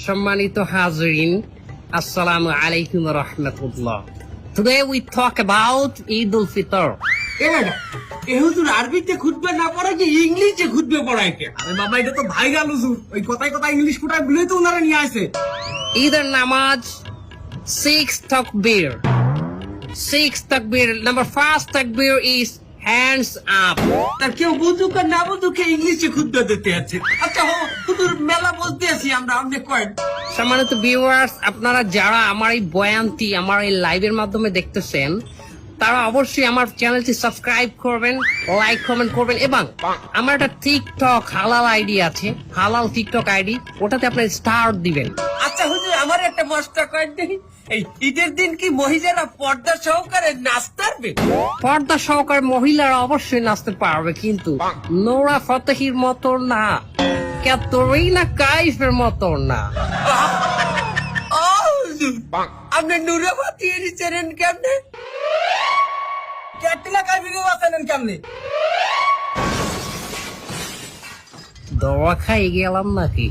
সম্মানিত হাজরিন, আসসালামু আলাইকুম ওয়া রাহমাতুল্লাহ। Today we talk about Eid al-Fitr. হুজুর আরবিতে খুতবা না পড়ায় কি ইংলিশে খুতবা পড়ায় কে? আরে বাবা এটা তো ভাইরাল হুজুর, ওই কথায় কথায় ইংলিশ ফুটায় বলেই তো ওনারা নিয়ে আসে। ঈদের নামাজ 6 takbir. 6 takbir. Number first takbir is hands up. তার কেউ বুঝুক আর না বুঝুক ইংলিশে খুতবা দিতে আছে। আচ্ছা হুজুর মেলা বলতে আছি আমরা আপনি কয়েন। সম্মানিত ভিউয়ার্স, আপনারা যারা আমার এই বয়ানটি আমার এই লাইভের মাধ্যমে দেখতেছেন, তারা অবশ্যই আমার চ্যানেলটি সাবস্ক্রাইব করবেন, লাইক কমেন্ট করবেন এবং আমার একটা টিকটক হালাল আইডি আছে, হালাল টিকটক আইডি, ওটাতে আপনি স্টার দিবেন। আচ্ছা হুজুর আমার একটা মশলা কয়েন দেখি, এই ঈদের দিন কি মহিলারা পর্দা সহকারে নাচতে পারবে? পর্দা সহকারে মহিলারা অবশ্যই নাচতে পারবে, কিন্তু নোরা ফতেহির মতো না, ক্যাটরিনা কাইফের মতো না। ও হুজুর, আপনি নুরাবাতি এনেছেন কেমনে? ক্যাটরিনা কাইফকে বাঁচালেন কেমনে? দোয়া খাই গেলাম নাকি?